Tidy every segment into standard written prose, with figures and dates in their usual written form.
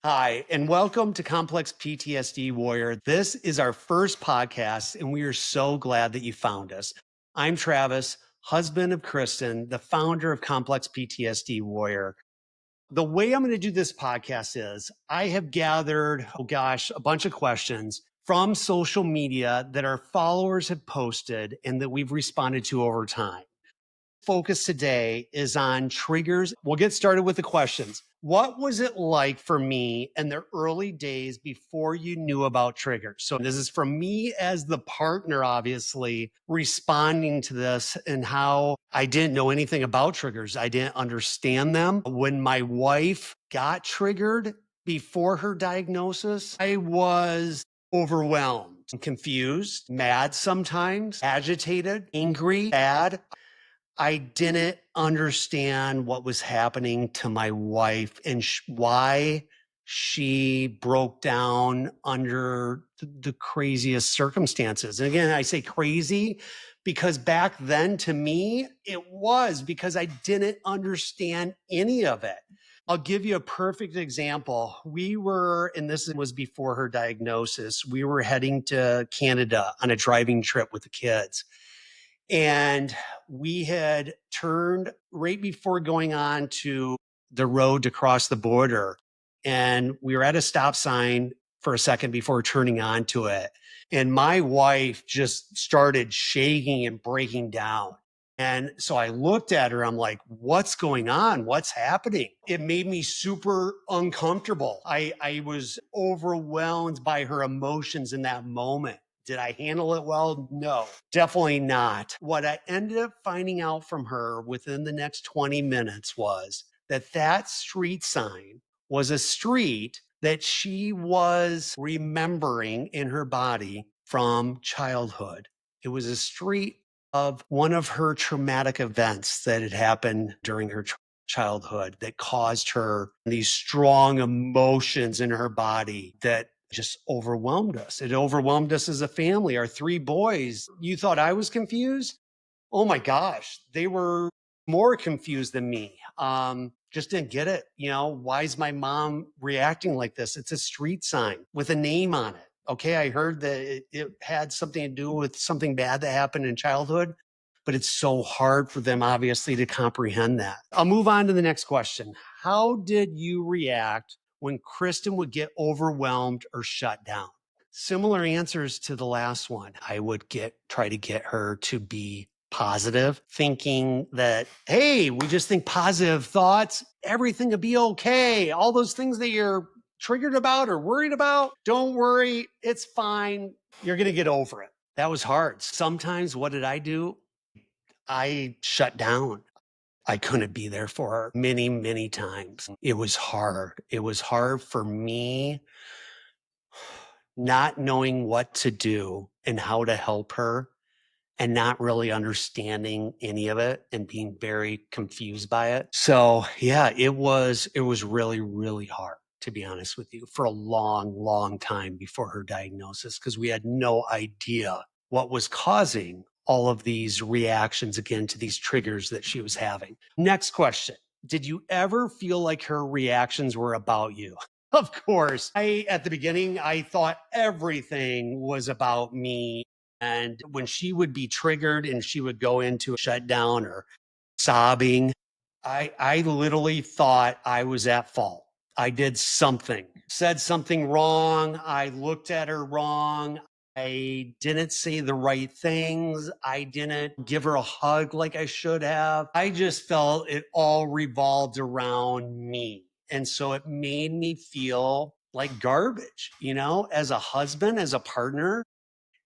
Hi, and welcome to Complex PTSD Warrior. This is our first podcast, and we are so glad that you found us. I'm Travis, husband of Kristen, the founder of Complex PTSD Warrior. The way I'm going to do this podcast is I have gathered, a bunch of questions from social media that our followers have posted and that we've responded to over time. Focus today is on triggers. We'll get started with the questions. What was it like for me in the early days before you knew about triggers? So this is from me as the partner, obviously, responding to this and how I didn't know anything about triggers. I didn't understand them. When my wife got triggered before her diagnosis, I was overwhelmed, confused, mad sometimes, agitated, angry, sad. I didn't understand what was happening to my wife and why she broke down under the craziest circumstances. And again, I say crazy because back then to me, it was because I didn't understand any of it. I'll give you a perfect example. And this was before her diagnosis, we were heading to Canada on a driving trip with the kids. And we had turned right before going on to the road to cross the border. And we were at a stop sign for a second before turning onto it. And my wife just started shaking and breaking down. And so I looked at her, I'm like, what's going on? What's happening? It made me super uncomfortable. I was overwhelmed by her emotions in that moment. Did I handle it well? No, definitely not. What I ended up finding out from her within the next 20 minutes was that street sign was a street that she was remembering in her body from childhood. It was a street of one of her traumatic events that had happened during her childhood that caused her these strong emotions in her body that just overwhelmed us. It overwhelmed us as a family. Our three boys, you thought I was confused? Oh my gosh, they were more confused than me. Just didn't get it. Why is my mom reacting like this? It's a street sign with a name on it. Okay, I heard that it had something to do with something bad that happened in childhood, but it's so hard for them, obviously, to comprehend that. I'll move on to the next question. How did you react when Kristen would get overwhelmed or shut down? Similar answers to the last one. I would try to get her to be positive, thinking that, hey, we just think positive thoughts, everything will be okay. All those things that you're triggered about or worried about, don't worry, it's fine. You're going to get over it. That was hard. Sometimes what did I do? I shut down. I couldn't be there for her many, many times. It was hard. It was hard for me not knowing what to do and how to help her and not really understanding any of it and being very confused by it. So yeah, it was really, really hard, to be honest with you, for a long, long time before her diagnosis, because we had no idea what was causing all of these reactions again to these triggers that she was having. Next question. Did you ever feel like her reactions were about you? Of course. At the beginning, I thought everything was about me. And when she would be triggered and she would go into a shutdown or sobbing, I literally thought I was at fault. I did something, said something wrong. I looked at her wrong. I didn't say the right things. I didn't give her a hug like I should have. I just felt it all revolved around me. And so it made me feel like garbage, as a husband, as a partner,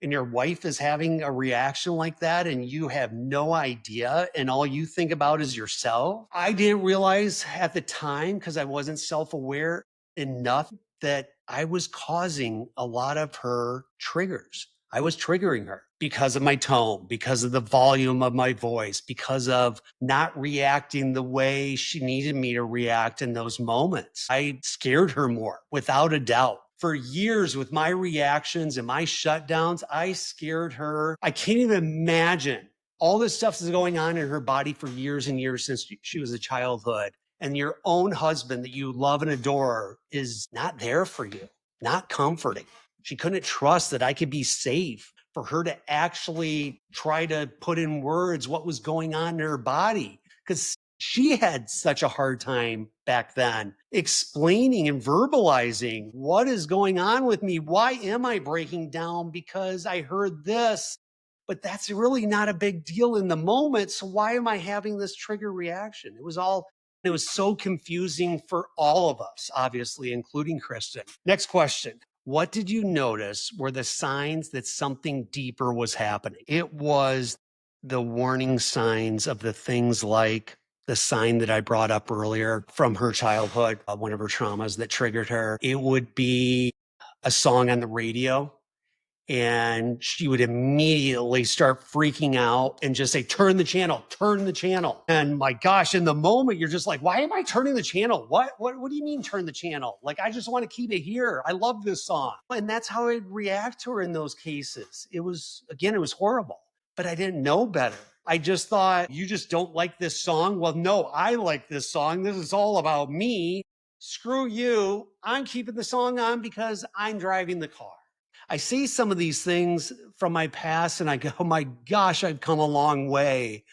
and your wife is having a reaction like that and you have no idea and all you think about is yourself. I didn't realize at the time, because I wasn't self-aware enough, that I was causing a lot of her triggers. I was triggering her because of my tone, because of the volume of my voice, because of not reacting the way she needed me to react in those moments. I scared her more, without a doubt. For years with my reactions and my shutdowns, I scared her. I can't even imagine all this stuff is going on in her body for years and years since she was a childhood. and your own husband that you love and adore is not there for you, not comforting. She couldn't trust that I could be safe for her to actually try to put in words what was going on in her body, because she had such a hard time back then explaining and verbalizing what is going on with me. Why am I breaking down? Because I heard this, but that's really not a big deal in the moment. So why am I having this trigger reaction? It was so confusing for all of us, obviously, including Kristen. Next question. What did you notice were the signs that something deeper was happening? It was the warning signs of the things like the sign that I brought up earlier from her childhood, one of her traumas that triggered her. It would be a song on the radio, and she would immediately start freaking out and just say, turn the channel, turn the channel. And my gosh, in the moment, you're just like, why am I turning the channel? What do you mean turn the channel? Like, I just want to keep it here. I love this song. And that's how I'd react to her in those cases. It was horrible, but I didn't know better. I just thought, you just don't like this song? Well, no, I like this song. This is all about me. Screw you. I'm keeping the song on because I'm driving the car. I see some of these things from my past and I go, oh my gosh, I've come a long way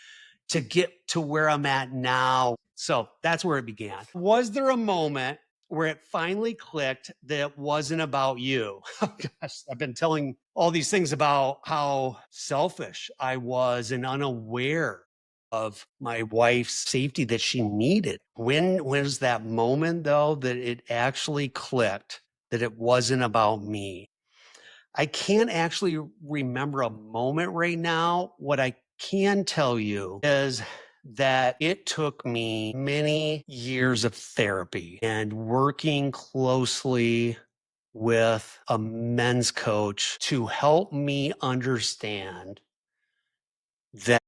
to get to where I'm at now. So that's where it began. Was there a moment where it finally clicked that it wasn't about you? Oh gosh, I've been telling all these things about how selfish I was and unaware of my wife's safety that she needed. When was that moment though that it actually clicked that it wasn't about me? I can't actually remember a moment right now. What I can tell you is that it took me many years of therapy and working closely with a men's coach to help me understand that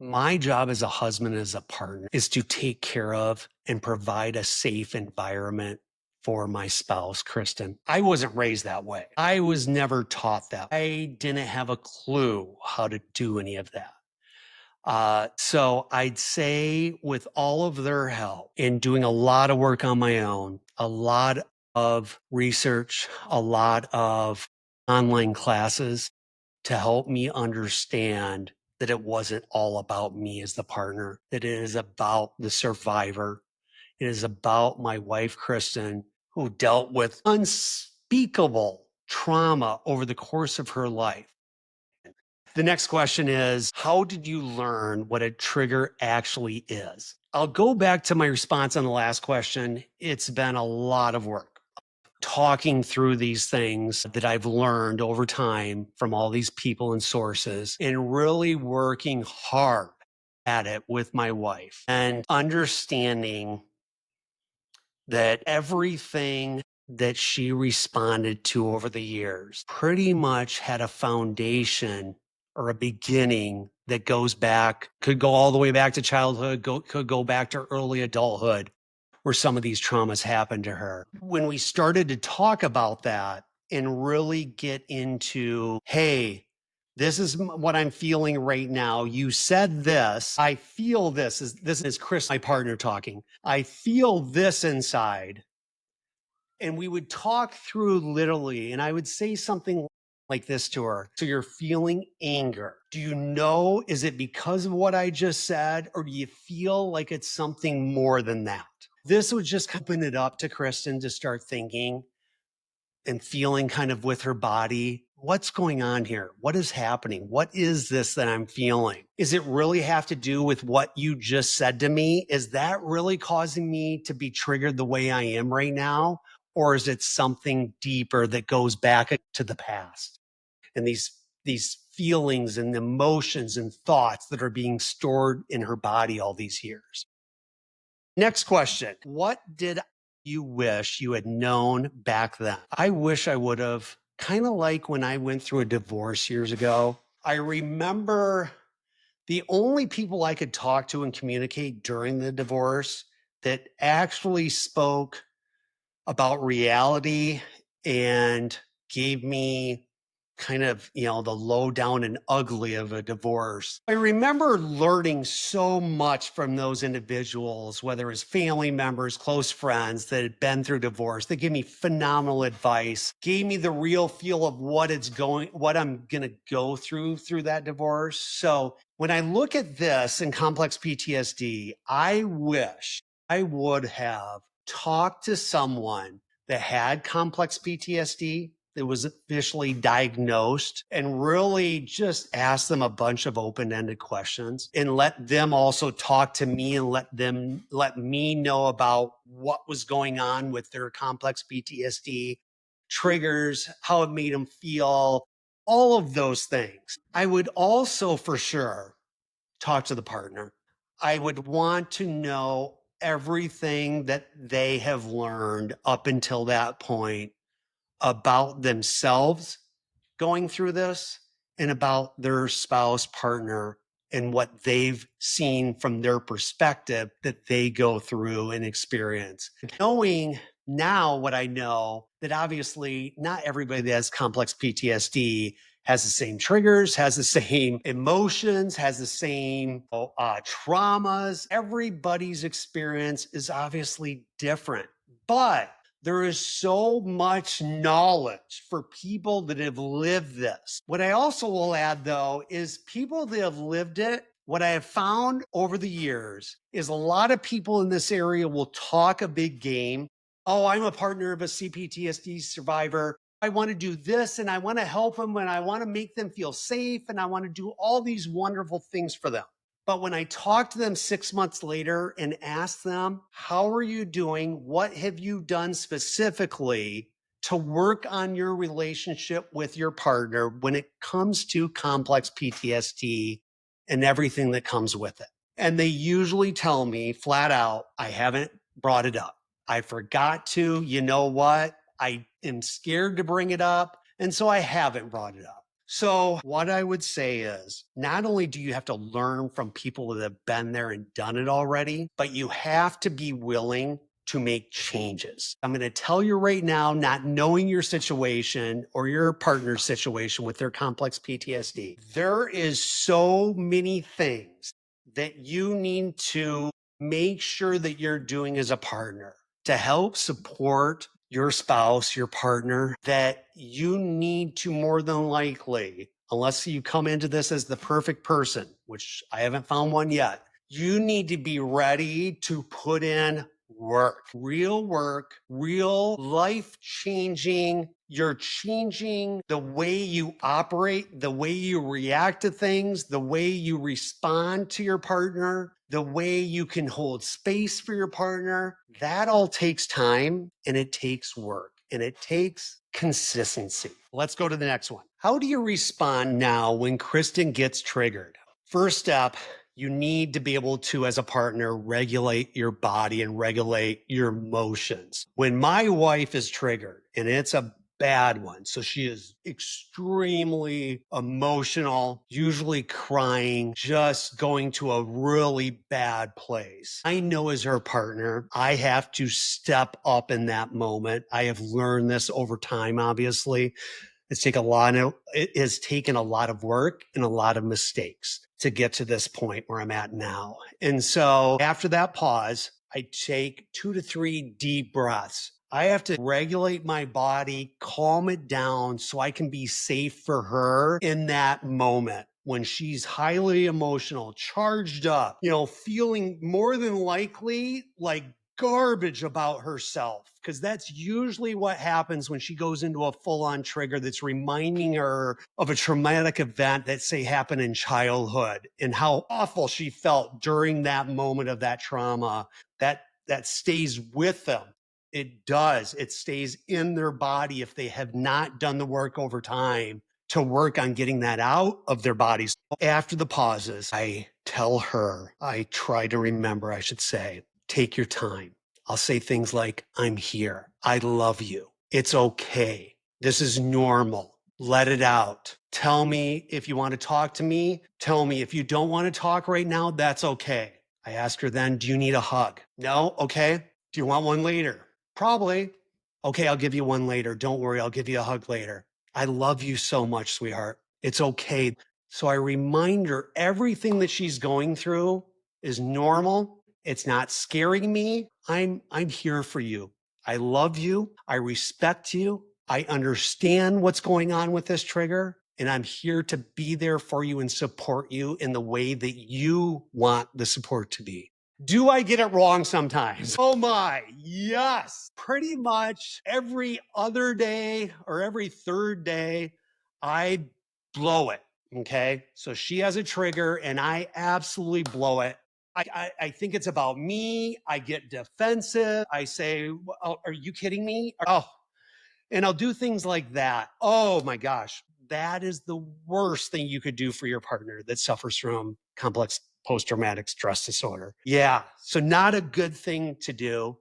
my job as a husband, as a partner, is to take care of and provide a safe environment for my spouse, Kristen. I wasn't raised that way. I was never taught that. I didn't have a clue how to do any of that. So I'd say with all of their help in doing a lot of work on my own, a lot of research, a lot of online classes, to help me understand that it wasn't all about me as the partner, that it is about the survivor. It is about my wife, Kristen, who dealt with unspeakable trauma over the course of her life. The next question is, how did you learn what a trigger actually is? I'll go back to my response on the last question. It's been a lot of work talking through these things that I've learned over time from all these people and sources, and really working hard at it with my wife and understanding that everything that she responded to over the years pretty much had a foundation or a beginning that goes back, could go all the way back to childhood, could go back to early adulthood, where some of these traumas happened to her. When we started to talk about that and really get into, hey, this is what I'm feeling right now. You said this. I feel this. This is Chris, my partner, talking. I feel this inside. And we would talk through literally, and I would say something like this to her. So you're feeling anger. Do you know, is it because of what I just said, or do you feel like it's something more than that? This would just open it up to Kristen to start thinking and feeling kind of with her body. What's going on here? What is happening? What is this that I'm feeling? Is it really have to do with what you just said to me? Is that really causing me to be triggered the way I am right now? Or is it something deeper that goes back to the past and these feelings and emotions and thoughts that are being stored in her body all these years? Next question. What did you wish you had known back then? I wish I would have, kind of like when I went through a divorce years ago. I remember the only people I could talk to and communicate during the divorce that actually spoke about reality and gave me kind of, the low down and ugly of a divorce. I remember learning so much from those individuals, whether it's family members, close friends that had been through divorce. They gave me phenomenal advice, gave me the real feel of what I'm going to go through that divorce. So when I look at this in complex PTSD, I wish I would have talked to someone that had complex PTSD, that was officially diagnosed, and really just ask them a bunch of open-ended questions and let them also talk to me and let me know about what was going on with their complex PTSD, triggers, how it made them feel, all of those things. I would also for sure talk to the partner. I would want to know everything that they have learned up until that point about themselves going through this and about their spouse, partner, and what they've seen from their perspective that they go through and experience. Knowing now what I know, that obviously not everybody that has complex PTSD has the same triggers, has the same emotions, has the same traumas. Everybody's experience is obviously different, but there is so much knowledge for people that have lived this. What I also will add, though, is people that have lived it. What I have found over the years is a lot of people in this area will talk a big game. Oh, I'm a partner of a CPTSD survivor. I want to do this and I want to help them and I want to make them feel safe and I want to do all these wonderful things for them. But when I talk to them 6 months later and ask them, how are you doing? What have you done specifically to work on your relationship with your partner when it comes to complex PTSD and everything that comes with it? And they usually tell me flat out, I haven't brought it up. I forgot to. You know what? I am scared to bring it up. And so I haven't brought it up. So what I would say is not only do you have to learn from people that have been there and done it already, but you have to be willing to make changes. I'm going to tell you right now, not knowing your situation or your partner's situation with their complex PTSD, there is so many things that you need to make sure that you're doing as a partner to help support your spouse, your partner, that you need to more than likely, unless you come into this as the perfect person, which I haven't found one yet, you need to be ready to put in work, real life changing. You're changing the way you operate, the way you react to things, the way you respond to your partner, the way you can hold space for your partner. That all takes time and it takes work and it takes consistency. Let's go to the next one. How do you respond now when Kristen gets triggered? First step, you need to be able to, as a partner, regulate your body and regulate your emotions. When my wife is triggered, and it's a bad one, so she is extremely emotional, usually crying, just going to a really bad place. I know as her partner, I have to step up in that moment. I have learned this over time, obviously. It has taken a lot of work and a lot of mistakes to get to this point where I'm at now. And so after that pause, I take 2 to 3 deep breaths. I have to regulate my body, calm it down so I can be safe for her in that moment when she's highly emotional, charged up, feeling more than likely like garbage about herself, because that's usually what happens when she goes into a full-on trigger that's reminding her of a traumatic event that, say, happened in childhood and how awful she felt during that moment of that trauma. That stays with them. It does. It stays in their body if they have not done the work over time to work on getting that out of their bodies. After the pauses, I try to remember, I should say, take your time. I'll say things like, I'm here. I love you. It's okay. This is normal. Let it out. Tell me if you want to talk to me. Tell me if you don't want to talk right now, that's okay. I asked her then, do you need a hug? No? Okay. Do you want one later? Probably. Okay, I'll give you one later. Don't worry, I'll give you a hug later. I love you so much, sweetheart. It's okay. So I remind her everything that she's going through is normal. It's not scaring me. I'm here for you. I love you. I respect you. I understand what's going on with this trigger, and I'm here to be there for you and support you in the way that you want the support to be. Do I get it wrong sometimes? Oh my, yes. Pretty much every other day or every third day, I blow it. Okay. So she has a trigger and I absolutely blow it. I think it's about me. I get defensive. I say, "Oh, are you kidding me? Oh, and I'll do things like that. Oh my gosh, that is the worst thing you could do for your partner that suffers from complex post traumatic stress disorder. Yeah. So, not a good thing to do.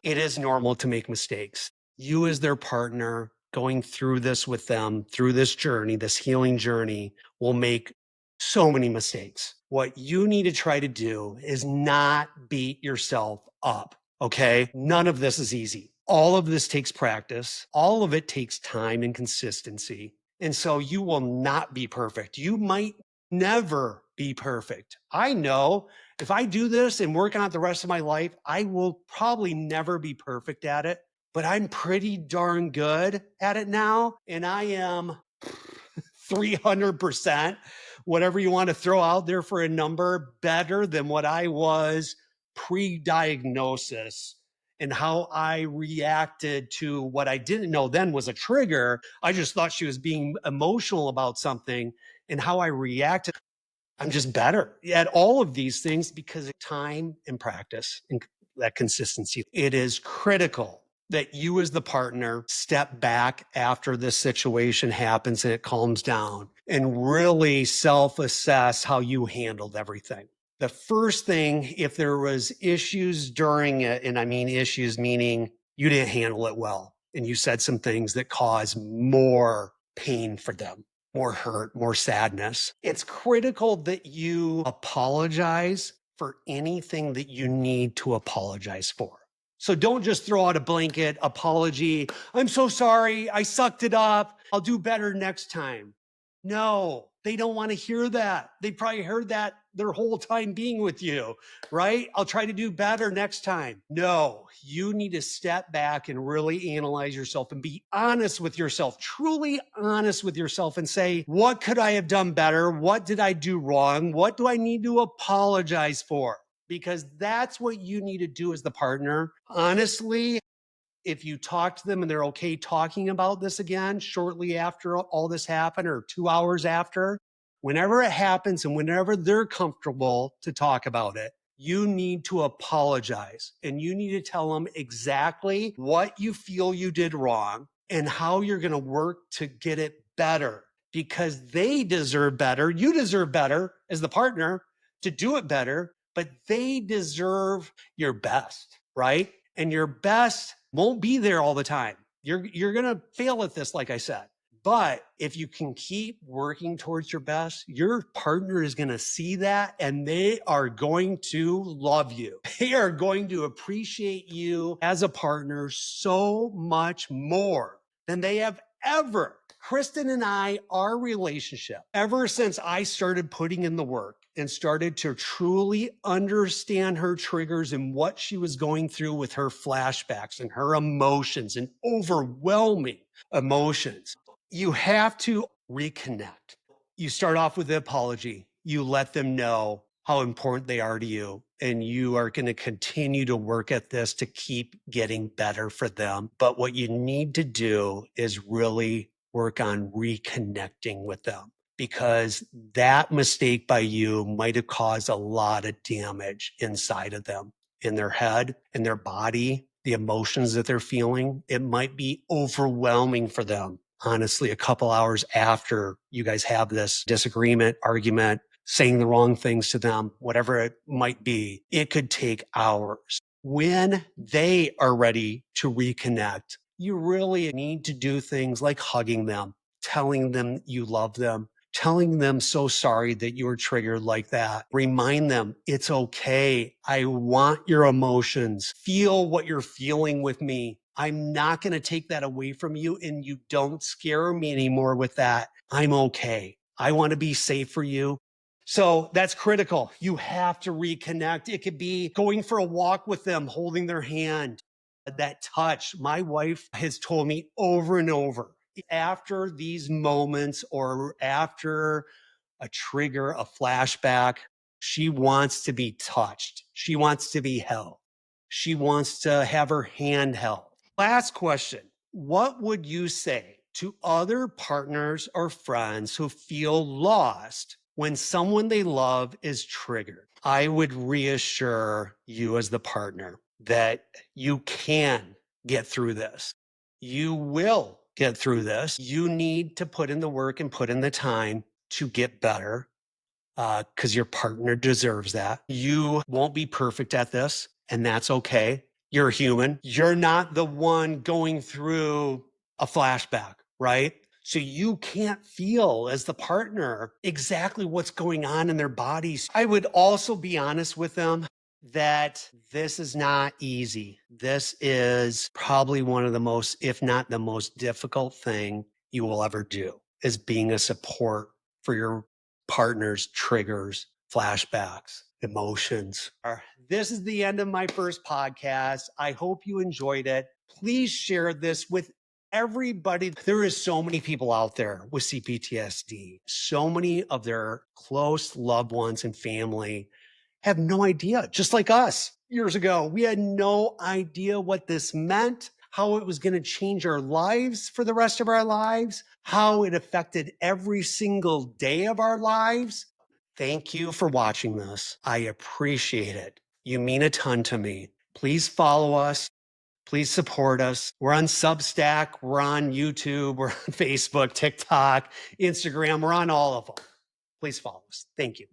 It is normal to make mistakes. You, as their partner, going through this with them, through this journey, this healing journey, will make so many mistakes. What you need to try to do is not beat yourself up. Okay. None of this is easy. All of this takes practice. All of it takes time and consistency. And so you will not be perfect. You might never be perfect. I know if I do this and work on it the rest of my life, I will probably never be perfect at it, but I'm pretty darn good at it now. And I am 300%, whatever you want to throw out there for a number, better than what I was pre-diagnosis, and how I reacted to what I didn't know then was a trigger. I just thought she was being emotional about something, and how I reacted. I'm just better at all of these things because of time and practice and that consistency. It is critical that you, as the partner, step back after this situation happens and it calms down and really self assess how you handled everything. The first thing, if there was issues during it, and I mean issues meaning you didn't handle it well and you said some things that cause more pain for them, more hurt, more sadness. It's critical that you apologize for anything that you need to apologize for. So don't just throw out a blanket apology. I'm so sorry. I sucked it up. I'll do better next time. No, they don't want to hear that. They probably heard that their whole time being with you, right? I'll try to do better next time. No, you need to step back and really analyze yourself and be honest with yourself, truly honest with yourself, and say, what could I have done better? What did I do wrong? What do I need to apologize for? Because that's what you need to do as the partner. Honestly, if you talk to them and they're okay talking about this again shortly after all this happened or 2 hours after, whenever it happens and whenever they're comfortable to talk about it, you need to apologize and you need to tell them exactly what you feel you did wrong and how you're going to work to get it better, because they deserve better. You deserve better as the partner to do it better, but they deserve your best, right? And your best won't be there all the time. You're going to fail at this, like I said. But if you can keep working towards your best, your partner is going to see that and they are going to love you. They are going to appreciate you as a partner so much more than they have ever. Kristen and I, our relationship, ever since I started putting in the work and started to truly understand her triggers and what she was going through with her flashbacks and her emotions and overwhelming emotions, you have to reconnect. You start off with the apology. You let them know how important they are to you. And you are going to continue to work at this to keep getting better for them. But what you need to do is really work on reconnecting with them, because that mistake by you might have caused a lot of damage inside of them, in their head, in their body, the emotions that they're feeling. It might be overwhelming for them. Honestly, a couple hours after you guys have this disagreement, argument, saying the wrong things to them, whatever it might be, it could take hours. When they are ready to reconnect, you really need to do things like hugging them, telling them you love them, telling them so sorry that you were triggered like that. Remind them it's okay. I want your emotions. Feel what you're feeling with me. I'm not going to take that away from you, and you don't scare me anymore with that. I'm okay. I want to be safe for you. So that's critical. You have to reconnect. It could be going for a walk with them, holding their hand, that touch. My wife has told me over and over, after these moments or after a trigger, a flashback, she wants to be touched. She wants to be held. She wants to have her hand held. Last question. What would you say to other partners or friends who feel lost when someone they love is triggered? I would reassure you as the partner that you can get through this. You will get through this. You need to put in the work and put in the time to get better because your partner deserves that. You won't be perfect at this, and that's okay. You're human. You're not the one going through a flashback, right? So you can't feel as the partner exactly what's going on in their bodies. I would also be honest with them that this is not easy. This is probably one of the most, if not the most difficult thing you will ever do, is being a support for your partner's triggers, flashbacks, emotions. This is the end of my first podcast. I hope you enjoyed it. Please share this with everybody. There is so many people out there with CPTSD. So many of their close loved ones and family have no idea, just like us years ago. We had no idea what this meant, how it was going to change our lives for the rest of our lives, how it affected every single day of our lives. Thank you for watching this. I appreciate it. You mean a ton to me. Please follow us. Please support us. We're on Substack. We're on YouTube. We're on Facebook, TikTok, Instagram. We're on all of them. Please follow us. Thank you.